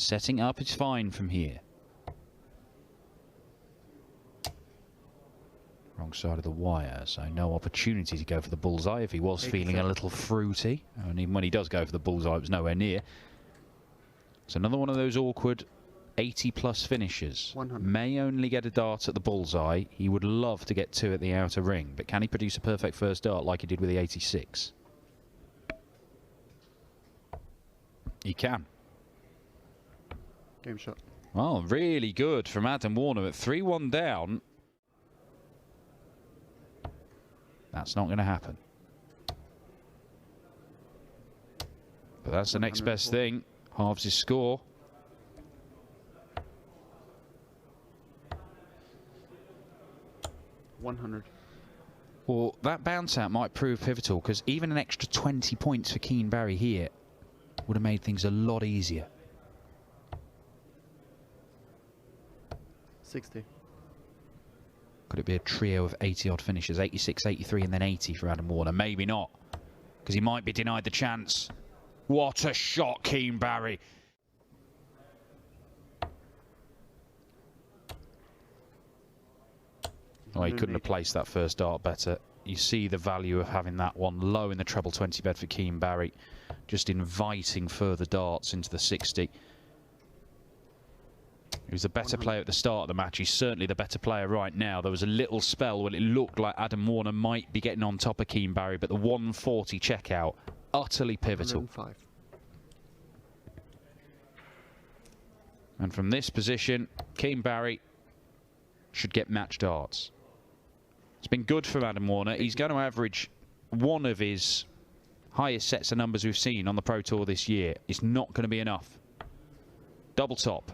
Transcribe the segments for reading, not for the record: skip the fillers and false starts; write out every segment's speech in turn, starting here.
Setting up is fine from here. Wrong side of the wire, so no opportunity to go for the bullseye if he was feeling a little fruity. And even when he does go for the bullseye, it was nowhere near. It's another one of those awkward 80-plus finishes. 100. May only get a dart at the bullseye. He would love to get 2 at the outer ring, but can he produce a perfect first dart like he did with the 86? He can. Game shot. Well, really good from Adam Warner at 3-1 down. That's not going to happen. But that's the next best thing. Halves his score. $100. Well, that bounce out might prove pivotal, because even an extra 20 points for Keane Barry here would have made things a lot easier. 60. Could it be a trio of 80-odd finishes? 86, 83, and then 80 for Adam Warner? Maybe not, because he might be denied the chance. What a shot, Keane Barry. Oh, he couldn't have placed that first dart better. You see the value of having that one low in the treble 20 bed for Keane Barry, just inviting further darts into the 60. He was the better player at the start of the match. He's certainly the better player right now. There was a little spell when it looked like Adam Warner might be getting on top of Keane Barry, but the 140 checkout, utterly pivotal. 105. And from this position, Keane Barry should get match darts. It's been good for Adam Warner. He's going to average one of his highest sets of numbers we've seen on the Pro Tour this year. It's not going to be enough. Double top.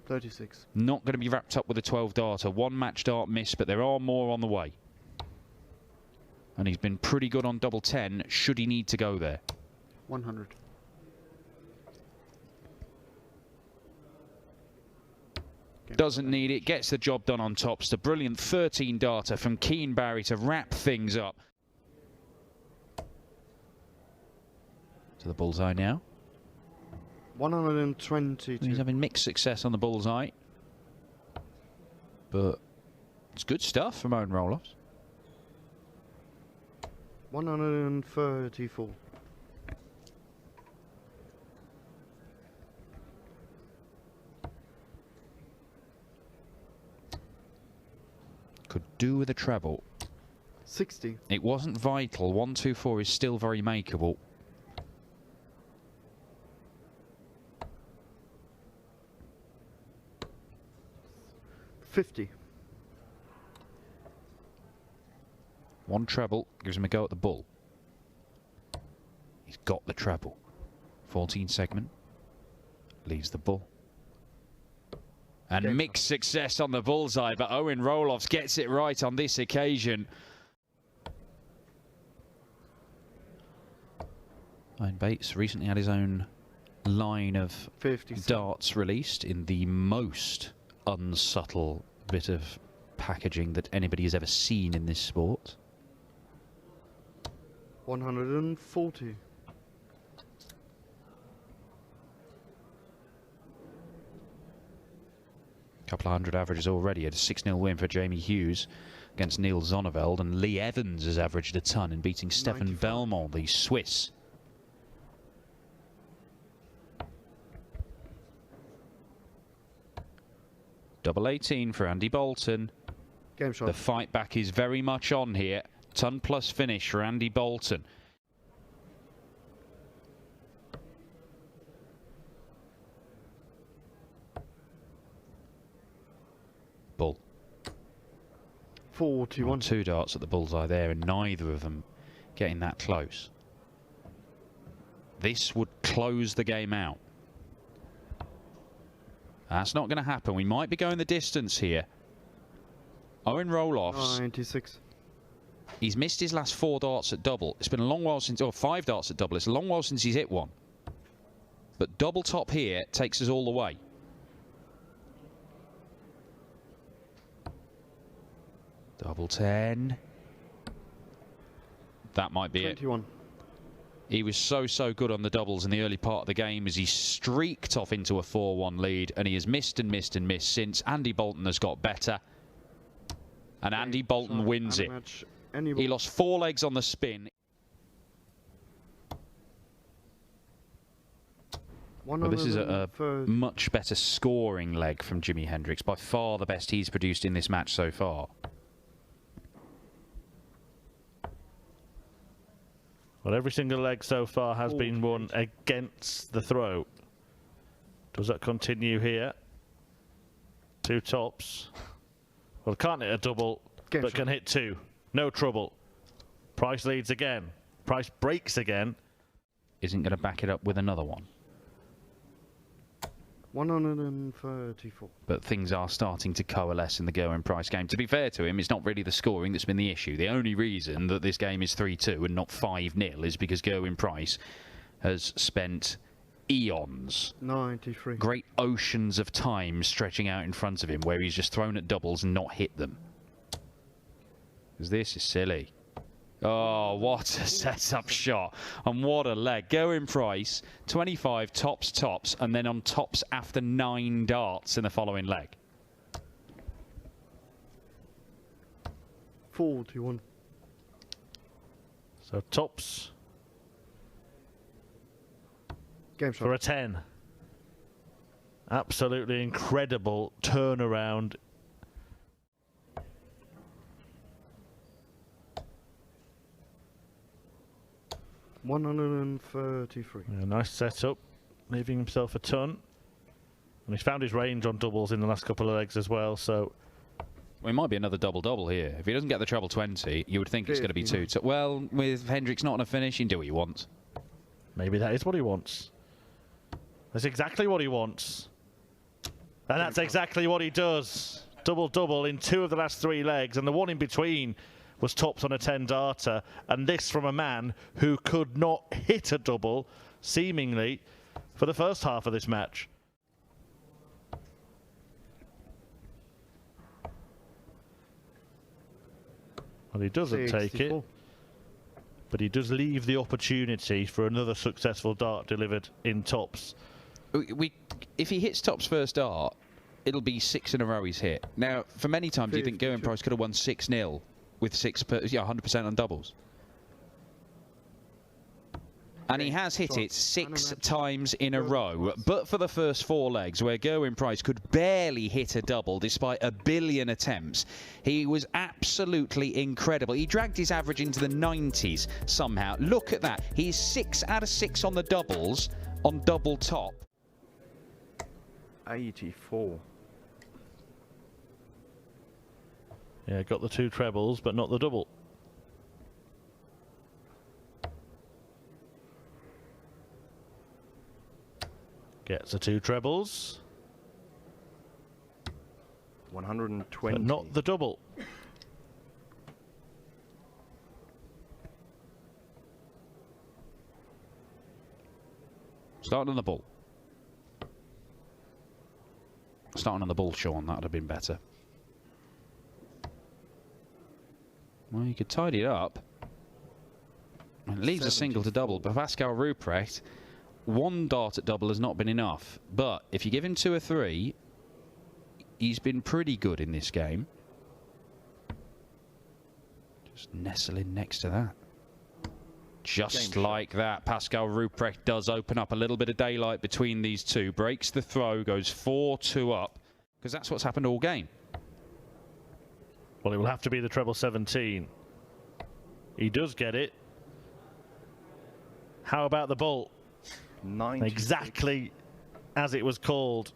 36. Not going to be wrapped up with a 12-darter. One match dart miss, but there are more on the way. And he's been pretty good on double 10, should he need to go there. 100. Doesn't need it, gets the job done on tops. The brilliant 13-darter from Keane Barry to wrap things up. To the bullseye now. 122. He's having mixed success on the bullseye. But it's good stuff from Owen Roloffs. 134. Could do with a treble. 60. It wasn't vital. 124 is still very makeable. $50. One treble gives him a go at the bull. He's got the treble. 14 segment. Leaves the bull. And mixed success on the bullseye, but Owen Roloffs gets it right on this occasion. Owen Bates recently had his own line of 50. darts released in the most unsubtle bit of packaging that anybody has ever seen in this sport. 140. Couple of hundred averages already. A 6-0 win for Jamie Hughes against Neil Zonneveld, and Lee Evans has averaged a ton in beating Stefan Belmont, the Swiss. Double 18 for Andy Bolton. Game shot. The fight back is very much on here. Ton plus finish for Andy Bolton. Bull. 41. 2 darts at the bullseye there, and neither of them getting that close. This would close the game out. That's not going to happen. We might be going the distance here. Owen Roloffs. 96. He's missed his last 4 darts at double. It's been a long while since, or 5 darts at double. It's a long while since he's hit one. But double top here takes us all the way. Double 10. That might be 21. it. He was so good on the doubles in the early part of the game as he streaked off into a 4-1 lead, and he has missed and missed and missed since. Andy Bolton has got better, and Andy Bolton wins it. He lost 4 legs on the spin. Well, this is a much better scoring leg from Jimi Hendrix, by far the best he's produced in this match so far. Well, every single leg so far has been won against the throw. Does that continue here? 2 tops. Well, can't hit a double, but can hit 2. No trouble. Price leads again. Price breaks again. Isn't going to back it up with another one. 134. But things are starting to coalesce in the Gerwyn Price game. To be fair to him, it's not really the scoring that's been the issue. The only reason that this game is 3-2 and not 5-0 is because Gerwyn Price has spent eons, 93. great oceans of time stretching out in front of him where he's just thrown at doubles and not hit them. Because this is silly. Oh, what a setup shot. And what a leg. Gerwyn Price, 25 tops, and then on tops after 9 darts in the following leg. 41. So tops Game shot. for a 10. Absolutely incredible turnaround. $133. A nice setup, leaving himself a ton. And he's found his range on doubles in the last couple of legs as well, so... Well, it might be another double-double here. If he doesn't get the treble 20, you would think it's going to be 2. So, well, with Hendrix not on a finish, he can do what he wants. Maybe that is what he wants. That's exactly what he wants. And that's exactly what he does. Double-double in 2 of the last 3 legs, and the one in between was tops on a 10-darter, and this from a man who could not hit a double, seemingly, for the first half of this match. Well, he doesn't take it, but he does leave the opportunity for another successful dart delivered in tops. If he hits tops first dart, it'll be 6 in a row he's hit. Now, for many times, do you think Gerwyn Price could have won 6-0 with 100% on doubles? And he has hit it 6 times in a row, but for the first 4 legs, where Gerwyn Price could barely hit a double despite a billion attempts, he was absolutely incredible. He dragged his average into the 90s somehow. Look at that. He's 6 out of 6 on the doubles on double top. 84. Yeah, got the 2 trebles, but not the double. Gets the 2 trebles. 120. But not the double. Starting on the ball. Starting on the ball, Sean, that would have been better. Well, you could tidy it up. It leaves a single to double, but Pascal Ruprecht, 1 dart at double has not been enough. But if you give him 2 or 3, he's been pretty good in this game. Just nestle in next to that. Just like that, Pascal Ruprecht does open up a little bit of daylight between these two. Breaks the throw, goes 4-2 up, because that's what's happened all game. Well, it will have to be the treble 17. He does get it. How about the ball? 96. Exactly as it was called.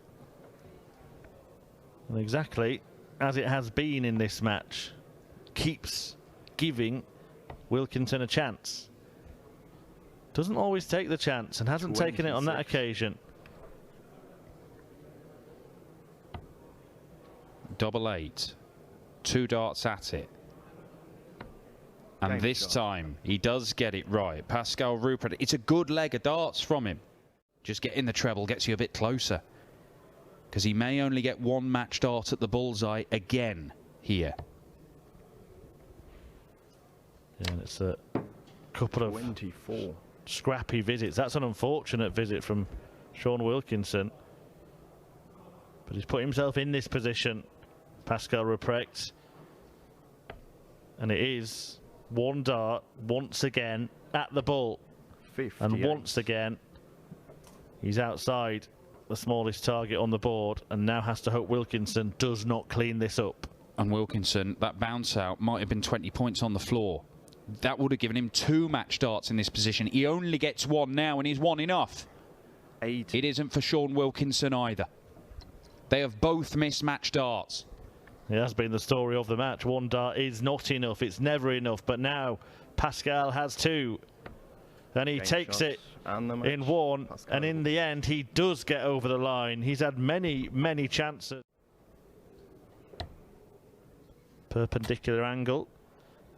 And exactly as it has been in this match. Keeps giving Wilkinson a chance. Doesn't always take the chance and hasn't taken it on that occasion. Double 8. 2 darts at it. And this time, he does get it right. Pascal Ruprecht, it's a good leg of darts from him. Just getting the treble gets you a bit closer. Because he may only get 1 match dart at the bullseye again here. Yeah, and it's a couple of 24. scrappy visits. That's an unfortunate visit from Sean Wilkinson. But he's put himself in this position, Pascal Ruprecht. And it is one dart once again at the bull. 58. And once again, he's outside the smallest target on the board and now has to hope Wilkinson does not clean this up. And Wilkinson, that bounce out might have been 20 points on the floor. That would have given him 2 match darts in this position. He only gets 1 now, and he's 1 enough. 80. It isn't for Sean Wilkinson either. They have both missed match darts. It has been the story of the match. 1 dart is not enough. It's never enough. But now Pascal has 2. And he Game takes shot it and the match. in 1. Pascal. And in the end, he does get over the line. He's had many, many chances. Perpendicular angle.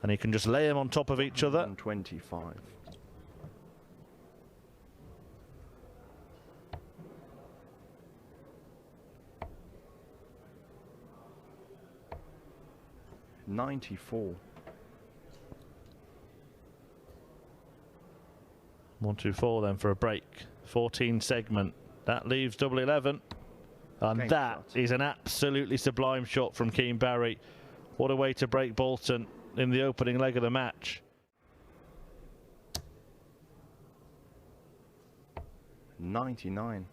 And he can just lay them on top of each other. 125. $94. 1-2-4 then for a break. 14 segment. That leaves double 11. And Game that shot. is an absolutely sublime shot from Keane Barry. What a way to break Bolton in the opening leg of the match. 99.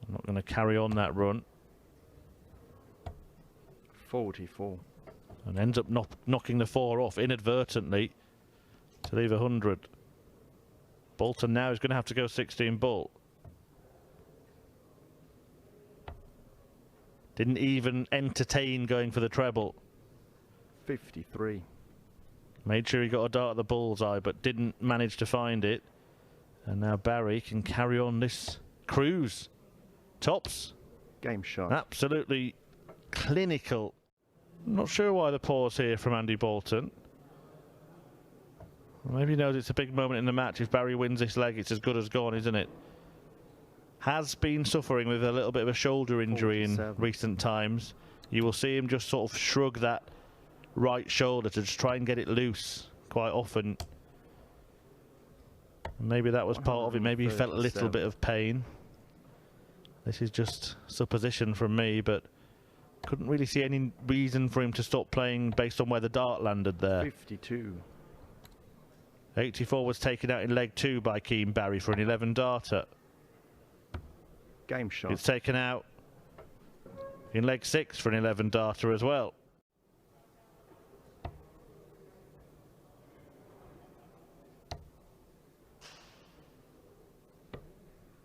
I'm not going to carry on that run. 44. And ends up knocking the 4 off inadvertently to leave 100. Bolton now is going to have to go 16 ball. Didn't even entertain going for the treble. 53. Made sure he got a dart at the bullseye, but didn't manage to find it. And now Barry can carry on this cruise. Tops. Game shot. Absolutely clinical. I'm not sure why the pause here from Andy Bolton. Maybe he knows it's a big moment in the match. If Barry wins this leg, it's as good as gone, isn't it? Has been suffering with a little bit of a shoulder injury 47. in recent times. You will see him just sort of shrug that right shoulder to just try and get it loose quite often. Maybe that was part of it. Maybe he felt a little 137. bit of pain. This is just supposition from me, but couldn't really see any reason for him to stop playing based on where the dart landed there. 52. 84 was taken out in leg 2 by Keane Barry for an 11 darter. Game shot. It's taken out in leg 6 for an 11 darter as well.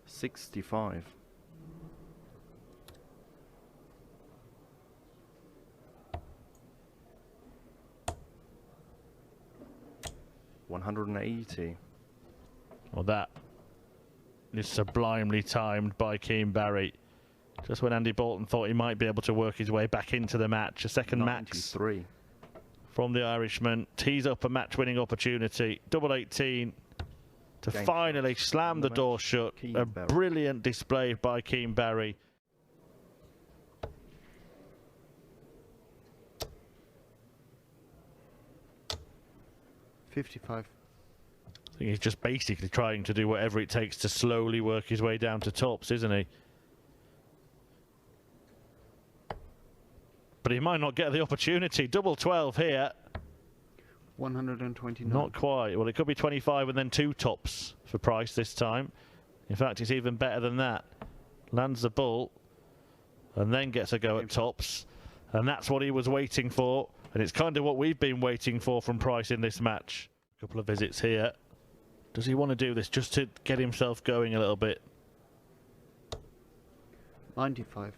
$65. $180. Well, that is sublimely timed by Keane Barry. Just when Andy Bolton thought he might be able to work his way back into the match. A second max 93. from the Irishman. Tees up a match-winning opportunity. Double 18 to Game finally shot. slam the Match. door shut. Keane A Barry. brilliant display by Keane Barry. $55. I think he's just basically trying to do whatever it takes to slowly work his way down to tops, isn't he? But he might not get the opportunity. Double 12 here. 129. Not quite. Well, it could be 25 and then 2 tops for Price this time. In fact, it's even better than that. Lands the bull and then gets a go at tops. And that's what he was waiting for. And it's kind of what we've been waiting for from Price in this match. A couple of visits here. Does he want to do this just to get himself going a little bit? 95.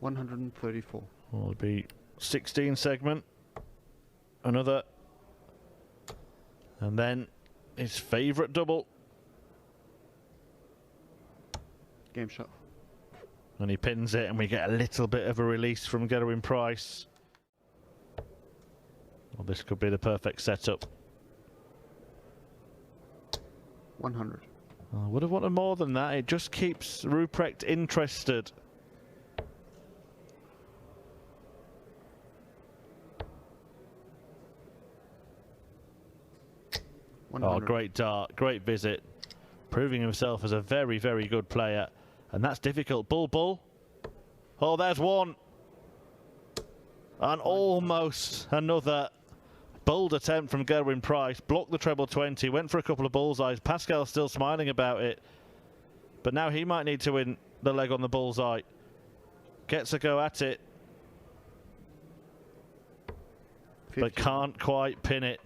$134. Well, it'll be 16 segment. Another. And then his favourite double. Game shot. And he pins it, and we get a little bit of a release from Gerwin Price. Well, this could be the perfect setup. 100. I would have wanted more than that. It just keeps Ruprecht interested. Oh, 100. great dart, great visit. Proving himself as a very, very good player. And that's difficult. Bull, bull. Oh, there's one. And almost another bold attempt from Gerwyn Price. Blocked the treble 20, went for a couple of bullseyes. Pascal's still smiling about it. But now he might need to win the leg on the bullseye. Gets a go at it. 50. But can't quite pin it.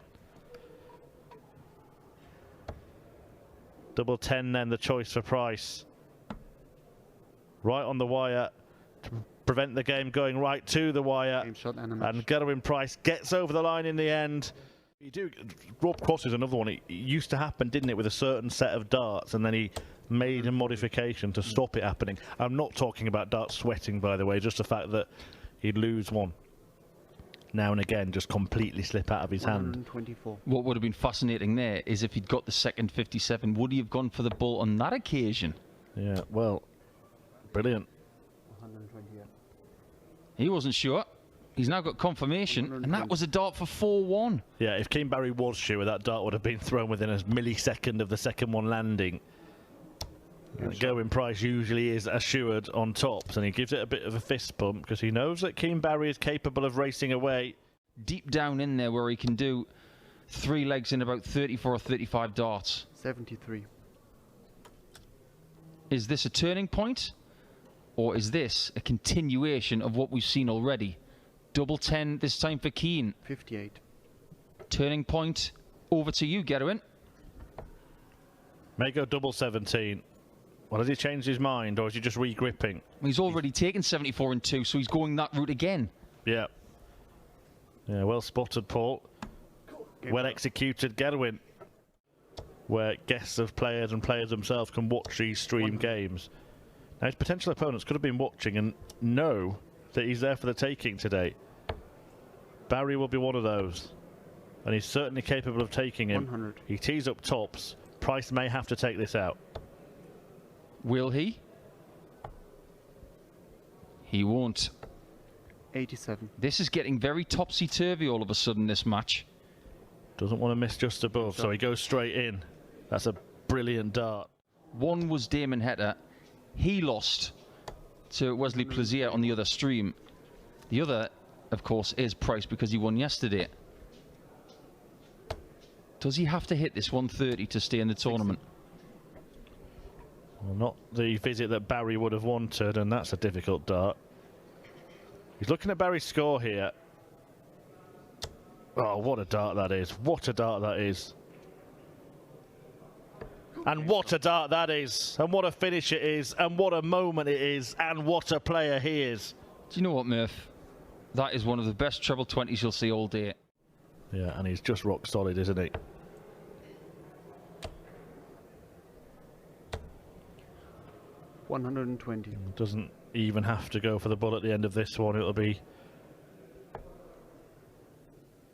Double 10 then, the choice for Price. Right on the wire to prevent the game going right to the wire. Game shot and a match. And Gerwyn Price gets over the line in the end. Rob Cross is another one. It used to happen, didn't it, with a certain set of darts, and then he made a modification to stop it happening. I'm not talking about dart sweating, by the way, just the fact that he'd lose one now and again, just completely slip out of his hand. 124. What would have been fascinating there is if he'd got the second 57, would he have gone for the bull on that occasion? Yeah, well, brilliant. 128. He wasn't sure. He's now got confirmation, and that was a dart for 4-1. Yeah, if Keane Barry was sure, that dart would have been thrown within a millisecond of the second one landing. Gerwyn Price usually is assured on tops, and he gives it a bit of a fist bump because he knows that Keane Barry is capable of racing away. Deep down in there where he can do 3 legs in about 34 or 35 darts. 73. Is this a turning point? Or is this a continuation of what we've seen already? Double 10 this time for Keane. 58. Turning point. Over to you, Gerwyn. May go double 17. Well, has he changed his mind, or is he just re-gripping? He's already taken 74 and 2, so he's going that route again. Yeah. Yeah, well spotted, Paul. Well executed, Gerwyn. Where guests of players and players themselves can watch these stream games. Now, his potential opponents could have been watching and know that he's there for the taking today. Barry will be one of those. And he's certainly capable of taking him. 100. He tees up tops. Price may have to take this out. Will he? He won't. 87. This is getting very topsy-turvy all of a sudden, this match. Doesn't want to miss just above, so he goes straight in. That's a brilliant dart. One was Damon Heta. He lost to Wesley Plazier on the other stream. The other, of course, is Price because he won yesterday. Does he have to hit this 130 to stay in the tournament? Well, not the visit that Barry would have wanted, and that's a difficult dart. He's looking at Barry's score here. Oh, what a dart that is. What a dart that is. And what a dart that is. And what a finish it is. And what a moment it is. And what a player he is. Do you know what, Murph? That is one of the best treble 20s you'll see all day. Yeah, and he's just rock solid, isn't he? $120. Doesn't even have to go for the bull at the end of this one. It'll be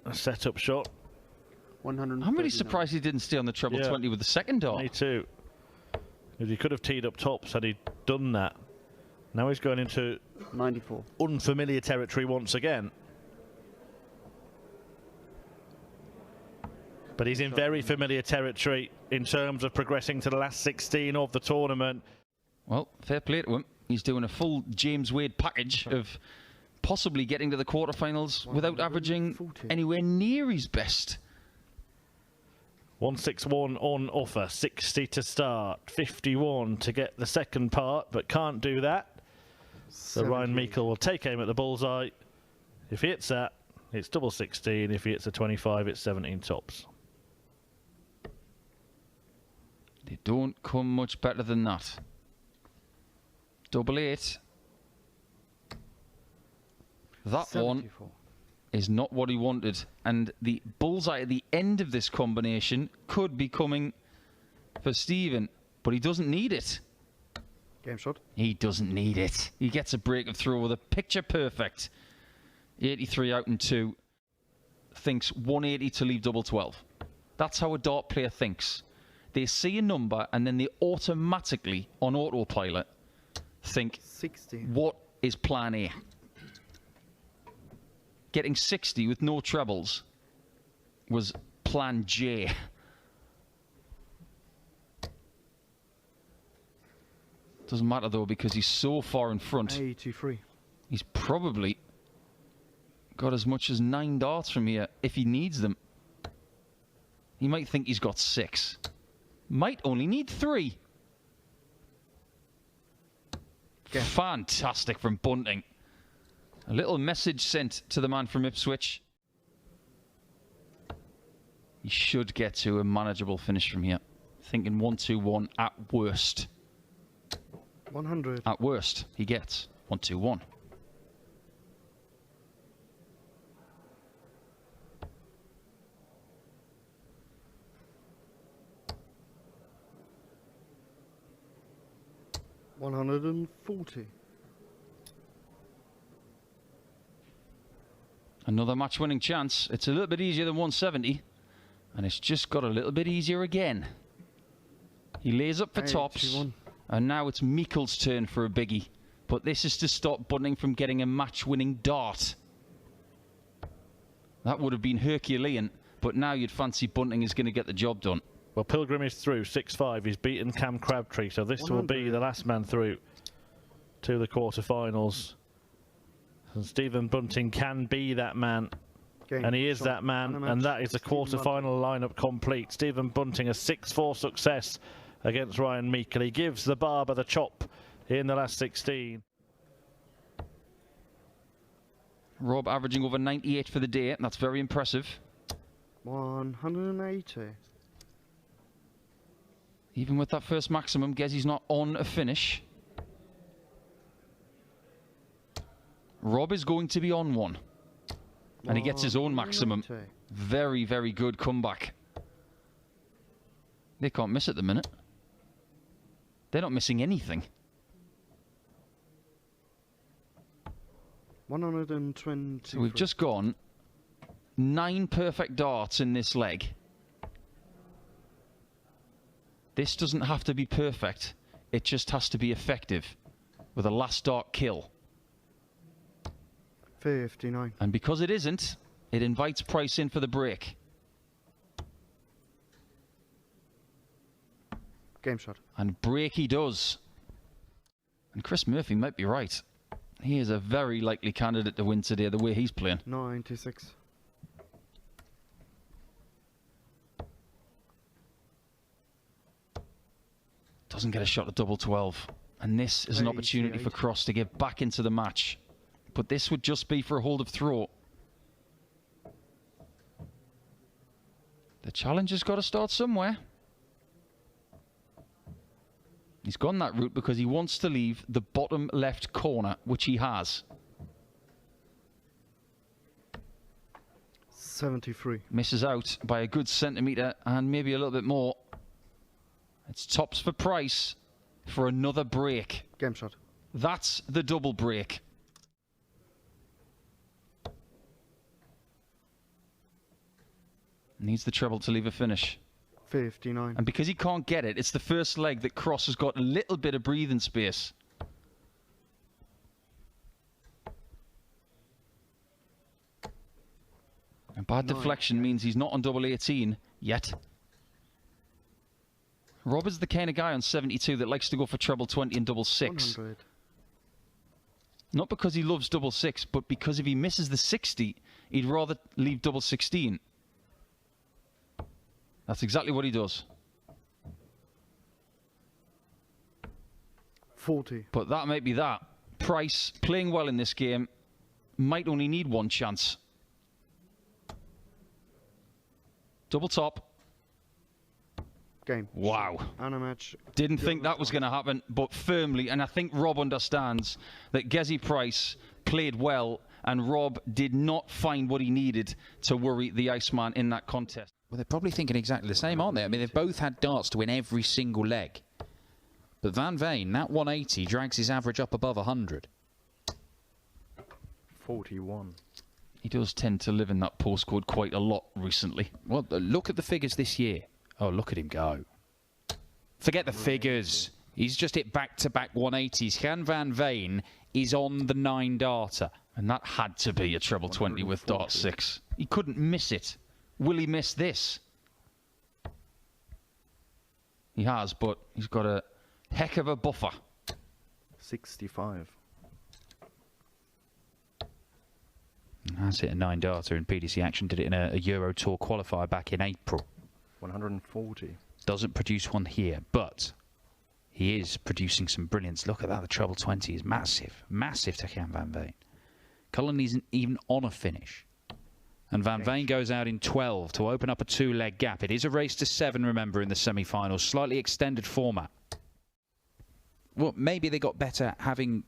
a set-up shot. 139. I'm really surprised he didn't stay on the treble 20 with the second dart. Me too. Because he could have teed up tops had he done that. Now he's going into 94. unfamiliar territory once again. But he's in very familiar territory in terms of progressing to the last 16 of the tournament. Well, fair play to him. He's doing a full James Wade package of possibly getting to the quarterfinals without averaging 140. anywhere near his best. 161 on offer, 60 to start, 51 to get the second part, but can't do that. So Ryan 78. Meikle will take aim at the bullseye. If he hits that, it's double 16. If he hits a 25, it's 17 tops. They don't come much better than that. Double 8. That one 74. is not what he wanted. And the bullseye at the end of this combination could be coming for Stephen. But he doesn't need it. Game shot. He doesn't need it. He gets a break of throw with a picture perfect. 83 out and 2. Thinks 180 to leave double 12. That's how a dart player thinks. they see a number and then they automatically, on autopilot, think, 60. what is plan A? Getting 60 with no trebles was plan J. Doesn't matter though, because he's so far in front. 83. He's probably got as much as 9 darts from here if he needs them. He might think he's got 6. Might only need 3. Yeah. Fantastic from Bunting. A little message sent to the man from Ipswich. He should get to a manageable finish from here. Thinking 1-2-1 at worst. 100. At worst, he gets 1-2-1. $140. Another match-winning chance. It's a little bit easier than 170, and it's just got a little bit easier again. He lays up for tops, 81. and now it's Meikle's turn for a biggie. But this is to stop Bunting from getting a match-winning dart. That would have been Herculean, but now you'd fancy Bunting is going to get the job done. Well, Pilgrim is through 6-5. He's beaten Cam Crabtree, so this will be 100. the last man through to the quarterfinals. And Stephen Bunting can be that man, Game and he is shot. that man, and that is the quarterfinal lineup complete. Stephen Bunting, a 6-4 success against Ryan Meikle. He gives the barber the chop in the last 16. Rob averaging over 98 for the day, and that's very impressive. 180. Even with that first maximum, Gezzy's not on a finish. Rob is going to be on one. And he gets his own maximum. 190. Very, very good comeback. They can't miss at the minute. They're not missing anything. 120. So we've just gone 9 perfect darts in this leg. This doesn't have to be perfect. It just has to be effective with a last dart kill. 59. And because it isn't, it invites Price in for the break. Game shot. And break he does. And Chris Murphy might be right. He is a very likely candidate to win today, the way he's playing. 96. Doesn't get a shot at double 12. And this is an opportunity for 88. Cross to get back into the match. But this would just be for a hold of throw. The challenge has got to start somewhere. He's gone that route because he wants to leave the bottom left corner, which he has. 73. Misses out by a good centimetre and maybe a little bit more. It's tops for Price for another break. Game shot. That's the double break. Needs the treble to leave a finish. 59. And because he can't get it, it's the first leg that Cross has got a little bit of breathing space. A bad deflection means he's not on double 18 yet. Rob is the kind of guy on 72 that likes to go for treble 20 and double 6. 100. Not because he loves double 6, but because if he misses the 60, he'd rather leave double 16. That's exactly what he does. 40. But that might be that. Price, playing well in this game, might only need one chance. Double top. Game. Wow. And a match. Didn't think that was going to happen, but firmly, and I think Rob understands that Gezzy Price played well, and Rob did not find what he needed to worry the Iceman in that contest. Well, they're probably thinking exactly the same, aren't they? I mean, they've both had darts to win every single leg. But Van Veen, that 180, drags his average up above 100. 41. He does tend to live in that postcode quite a lot recently. Well, look at the figures this year. Oh, look at him go. Forget the figures. He's just hit back-to-back 180s. Jan van Veen is on the 9-darter. And that had to be a treble 20 with dart 6. He couldn't miss it. Will he miss this? He has, but he's got a heck of a buffer. 65. That's it, a 9-darter in PDC action. Did it in a Euro Tour qualifier back in April. 140. Doesn't produce one here, but he is producing some brilliance. Look at that, the treble 20 is massive. Massive to Jan van Veen. Cullen isn't even on a finish. And Van Veen goes out in 12 to open up a 2-leg gap. It is a race to 7, remember, in the semi-finals. Slightly extended format. Well, maybe they got better having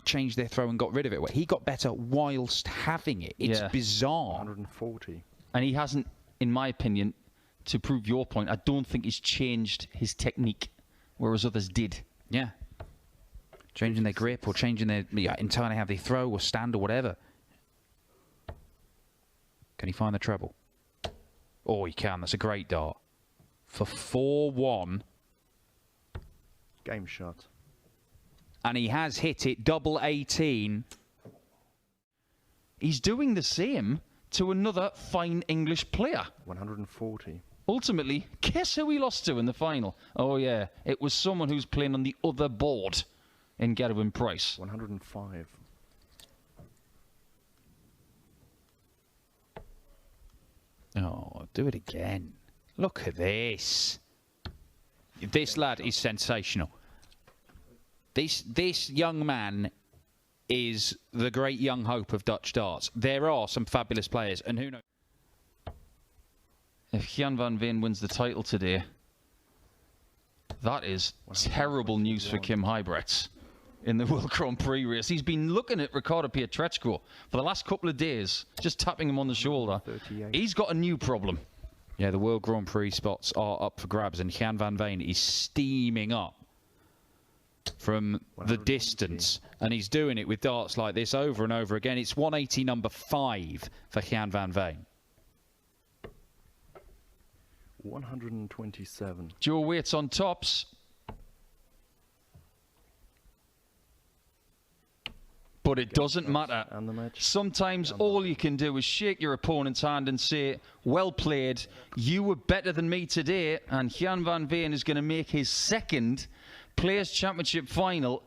changed their throw and got rid of it. Well, he got better whilst having it. It's bizarre. 140. And he hasn't, in my opinion, to prove your point, I don't think he's changed his technique, whereas others did. Yeah. Changing their grip or changing their entirely how they throw or stand or whatever. Can he find the treble? Oh, he can. That's a great dart. For 4-1. Game shot. And he has hit it double 18. He's doing the same to another fine English player. 140. Ultimately, guess who he lost to in the final? Oh, yeah. It was someone who's playing on the other board in Gerwyn Price. 105. Oh, do it again. Look at this. This lad is sensational. This young man is the great young hope of Dutch darts. There are some fabulous players, and who knows? If Jan van Veen wins the title today, that is terrible news for Kim Huybrechts in the World Grand Prix race. He's been looking at Ricardo Pietreczko for the last couple of days, just tapping him on the shoulder. 38. He's got a new problem. Yeah, the World Grand Prix spots are up for grabs, and Jan van Veen is steaming up from the distance, and he's doing it with darts like this over and over again. It's 180 number 5 for Jan van Veen. 127. Joe Waits on tops. But it doesn't matter. And the match. Sometimes all you can do is shake your opponent's hand and say, well played, you were better than me today, and Jan van Veen is going to make his second Players' Championship final